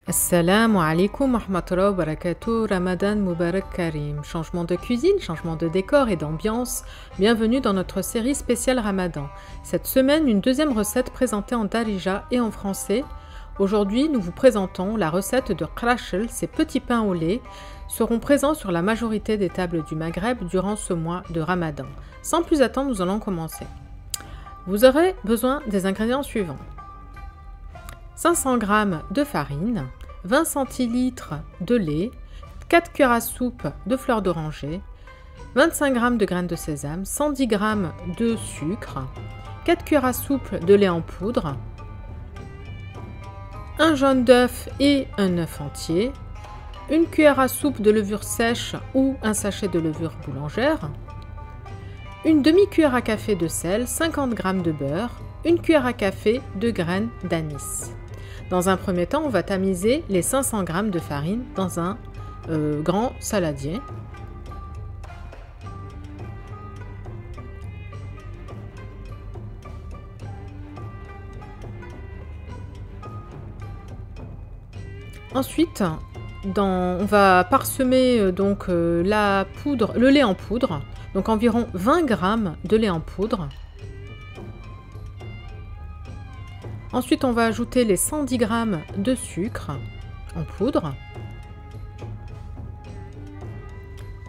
Assalamu alaikum wa rahmatullahi wa barakatuh, Ramadan Mubarak Karim. Changement de cuisine, changement de décor et d'ambiance. Bienvenue dans notre série spéciale Ramadan. Cette semaine, une deuxième recette présentée en darija et en français. Aujourd'hui, nous vous présentons la recette de krachel. Ces petits pains au lait seront présents sur la majorité des tables du Maghreb durant ce mois de Ramadan. Sans plus attendre, nous allons commencer. Vous aurez besoin des ingrédients suivants. 500 g de farine, 20 centilitres de lait, 4 cuillères à soupe de fleur d'oranger, 25 g de graines de sésame, 110 g de sucre, 4 cuillères à soupe de lait en poudre, un jaune d'œuf et un œuf entier, une cuillère à soupe de levure sèche ou un sachet de levure boulangère, une demi-cuillère à café de sel, 50 g de beurre, une cuillère à café de graines d'anis. Dans un premier temps, on va tamiser les 500 g de farine dans un grand saladier. Ensuite, on va parsemer le lait en poudre, donc environ 20 g de lait en poudre. Ensuite, on va ajouter les 110 g de sucre en poudre.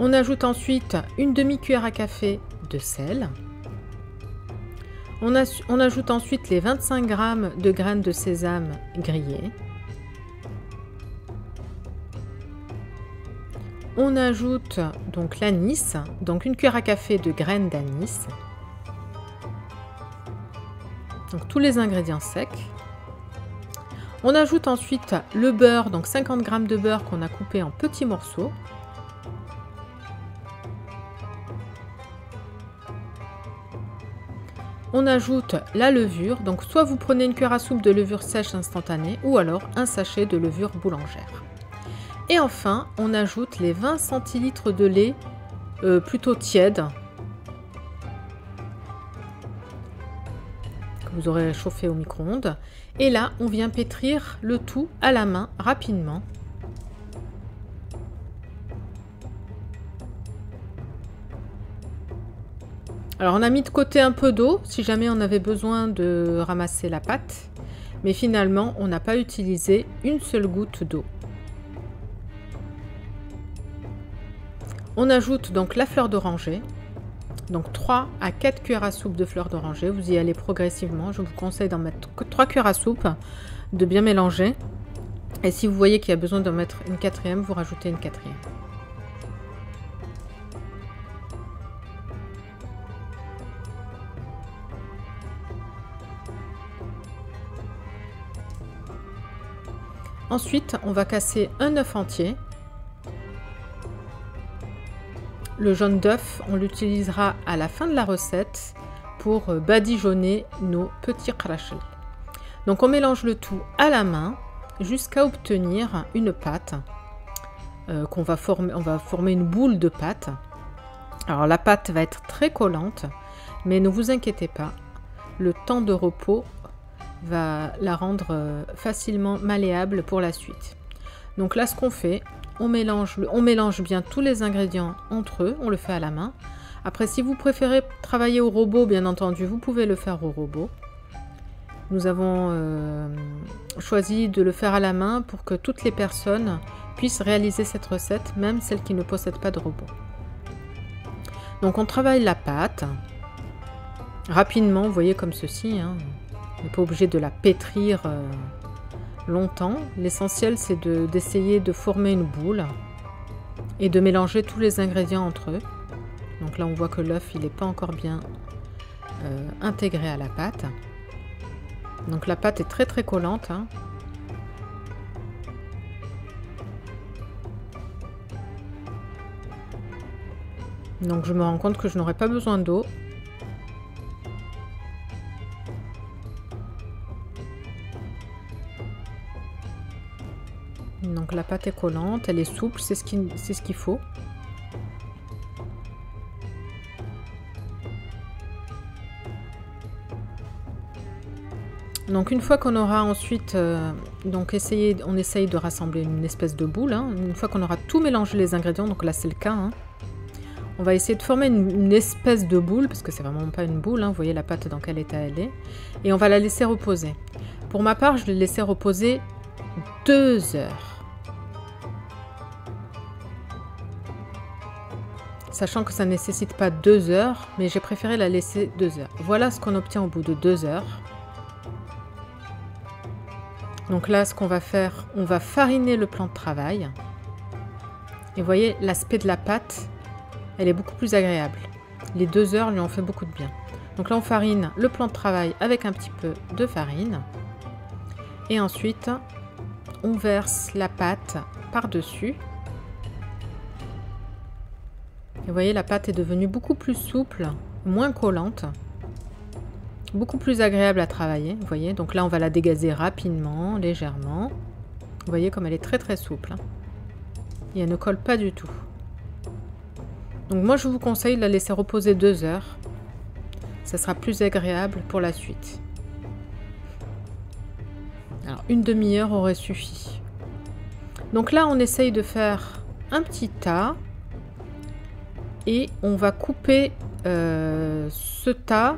On ajoute ensuite une demi-cuillère à café de sel. On ajoute ensuite les 25 g de graines de sésame grillées. On ajoute donc l'anis, donc une cuillère à café de graines d'anis. Donc tous les ingrédients secs. On ajoute ensuite le beurre, donc 50 g de beurre qu'on a coupé en petits morceaux. On ajoute la levure, donc soit vous prenez une cuillère à soupe de levure sèche instantanée ou alors un sachet de levure boulangère. Et enfin, on ajoute les 20 centilitres de lait plutôt tiède, vous aurez chauffé au micro-ondes. Et là, on vient pétrir le tout à la main rapidement. Alors, on a mis de côté un peu d'eau si jamais on avait besoin de ramasser la pâte. Mais finalement, on n'a pas utilisé une seule goutte d'eau. On ajoute donc la fleur d'oranger. Donc 3 à 4 cuillères à soupe de fleur d'oranger, vous y allez progressivement. Je vous conseille d'en mettre 3 cuillères à soupe, de bien mélanger. Et si vous voyez qu'il y a besoin d'en mettre une quatrième, vous rajoutez une quatrième. Ensuite, on va casser un œuf entier. Le jaune d'œuf, on l'utilisera à la fin de la recette pour badigeonner nos petits krachel. Donc on mélange le tout à la main jusqu'à obtenir une pâte qu'on va former. On va former une boule de pâte. Alors la pâte va être très collante, mais ne vous inquiétez pas, le temps de repos va la rendre facilement malléable pour la suite. Donc là, ce qu'on fait, on mélange bien tous les ingrédients entre eux, on le fait à la main. Après, si vous préférez travailler au robot, bien entendu, vous pouvez le faire au robot. Nous avons choisi de le faire à la main pour que toutes les personnes puissent réaliser cette recette, même celles qui ne possèdent pas de robot. Donc on travaille la pâte rapidement, vous voyez comme ceci, hein. On n'est pas obligé de la pétrir longtemps. L'essentiel, c'est d'essayer de former une boule et de mélanger tous les ingrédients entre eux. Donc là, on voit que l'œuf, il n'est pas encore bien intégré à la pâte. Donc la pâte est très très collante, hein. Donc je me rends compte que je n'aurai pas besoin d'eau. Donc la pâte est collante, elle est souple, c'est ce qu'il faut. Donc une fois qu'on aura ensuite on essaye de rassembler une espèce de boule. Hein. Une fois qu'on aura tout mélangé les ingrédients, donc là c'est le cas, hein, on va essayer de former une espèce de boule, parce que c'est vraiment pas une boule, hein, vous voyez la pâte dans quel état elle est, et on va la laisser reposer. Pour ma part, je l'ai laissé reposer 2 heures. Sachant que ça ne nécessite pas 2 heures, mais j'ai préféré la laisser 2 heures. Voilà ce qu'on obtient au bout de 2 heures. Donc là, ce qu'on va faire, on va fariner le plan de travail. Et vous voyez, l'aspect de la pâte, elle est beaucoup plus agréable. Les 2 heures lui ont fait beaucoup de bien. Donc là, on farine le plan de travail avec un petit peu de farine. Et ensuite, on verse la pâte par-dessus. Et vous voyez, la pâte est devenue beaucoup plus souple, moins collante, beaucoup plus agréable à travailler. Vous voyez, donc là, on va la dégazer rapidement, légèrement. Vous voyez comme elle est très très souple. Hein. Et elle ne colle pas du tout. Donc moi, je vous conseille de la laisser reposer 2 heures. Ça sera plus agréable pour la suite. Alors, une demi-heure aurait suffi. Donc là, on essaye de faire un petit tas. Et on va couper ce tas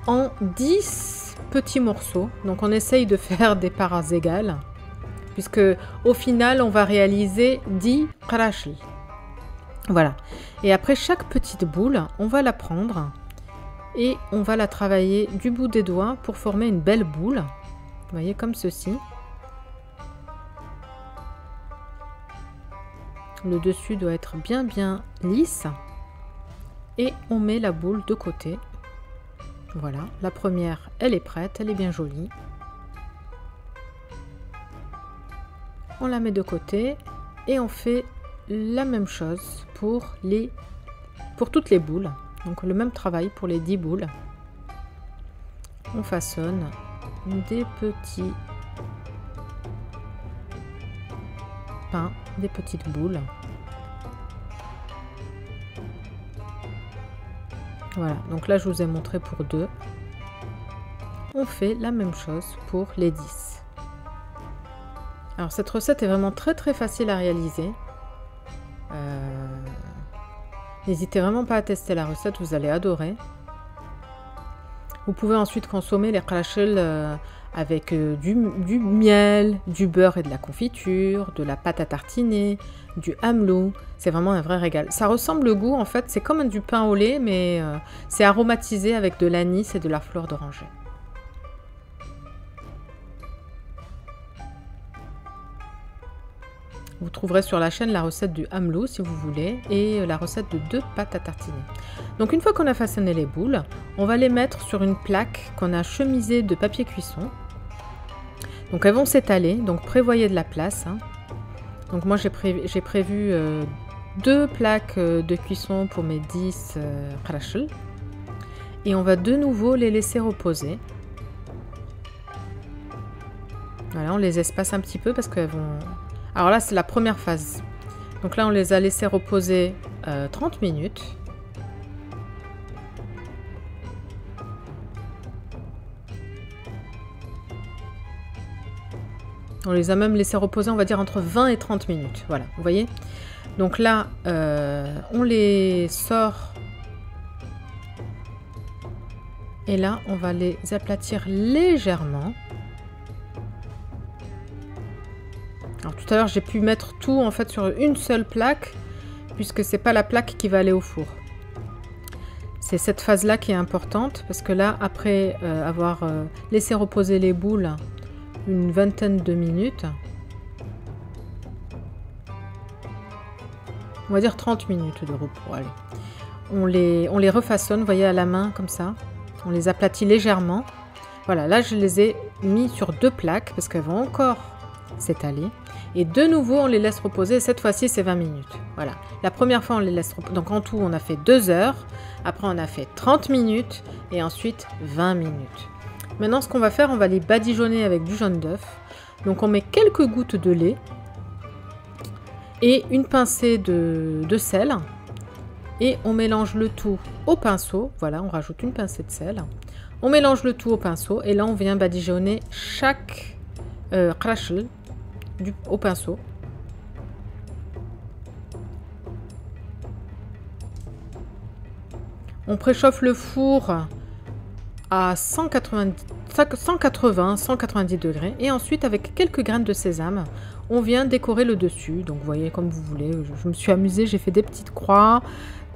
en 10 petits morceaux. Donc on essaye de faire des parts égales. Puisque au final, on va réaliser 10 qarashli. Voilà. Et après chaque petite boule, on va la prendre. Et on va la travailler du bout des doigts pour former une belle boule. Vous voyez, comme ceci. Le dessus doit être bien lisse. Et on met la boule de côté. Voilà, la première, elle est prête, elle est bien jolie. On la met de côté et on fait la même chose pour toutes les boules. Donc le même travail pour les 10 boules. On façonne des petits pains, des petites boules. Voilà, donc là je vous ai montré pour 2. On fait la même chose pour les 10. Alors cette recette est vraiment très facile à réaliser. N'hésitez vraiment pas à tester la recette, vous allez adorer. Vous pouvez ensuite consommer les qarashel avec du miel, du beurre et de la confiture, de la pâte à tartiner, du amlou. C'est vraiment un vrai régal. Ça ressemble le goût, en fait, c'est comme du pain au lait, mais c'est aromatisé avec de l'anis et de la fleur d'oranger. Vous trouverez sur la chaîne la recette du amlou si vous voulez et la recette de 2 pâtes à tartiner. Donc une fois qu'on a façonné les boules, on va les mettre sur une plaque qu'on a chemisée de papier cuisson. Donc elles vont s'étaler, donc prévoyez de la place. Hein. Donc moi j'ai prévu 2 plaques de cuisson pour mes 10 qarashel. Et on va de nouveau les laisser reposer. Voilà, on les espace un petit peu parce qu'elles vont... Alors là, c'est la première phase. Donc là, on les a laissés reposer 30 minutes. On les a même laissés reposer, on va dire, entre 20 et 30 minutes. Voilà, vous voyez? Donc là, on les sort. Et là, on va les aplatir légèrement. Alors tout à l'heure, j'ai pu mettre tout en fait sur une seule plaque, puisque c'est pas la plaque qui va aller au four. C'est cette phase-là qui est importante, parce que là, après avoir laissé reposer les boules une vingtaine de minutes, on va dire 30 minutes de repos, allez. On les refaçonne, vous voyez, à la main, comme ça. On les aplatit légèrement. Voilà, là, je les ai mis sur 2 plaques, parce qu'elles vont encore s'étaler. Et de nouveau, on les laisse reposer. Cette fois-ci, c'est 20 minutes. Voilà. La première fois, on les laisse reposer. Donc, en tout, on a fait 2 heures. Après, on a fait 30 minutes. Et ensuite, 20 minutes. Maintenant, ce qu'on va faire, on va les badigeonner avec du jaune d'œuf. Donc, on met quelques gouttes de lait. Et une pincée de sel. Et on mélange le tout au pinceau. Voilà, on rajoute une pincée de sel. On mélange le tout au pinceau et là on vient badigeonner chaque krachel au pinceau. On préchauffe le four à 180-190 degrés et ensuite avec quelques graines de sésame, on vient décorer le dessus. Donc vous voyez comme vous voulez, je me suis amusée, j'ai fait des petites croix,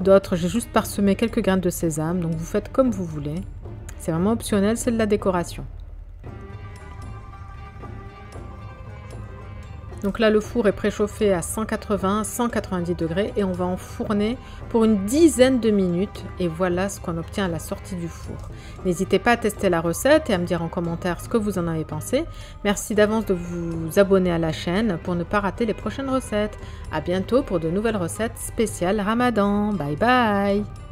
d'autres j'ai juste parsemé quelques graines de sésame, donc vous faites comme vous voulez. C'est vraiment optionnel, c'est de la décoration. Donc là, le four est préchauffé à 180-190 degrés et on va enfourner pour une dizaine de minutes. Et voilà ce qu'on obtient à la sortie du four. N'hésitez pas à tester la recette et à me dire en commentaire ce que vous en avez pensé. Merci d'avance de vous abonner à la chaîne pour ne pas rater les prochaines recettes. À bientôt pour de nouvelles recettes spéciales Ramadan. Bye bye!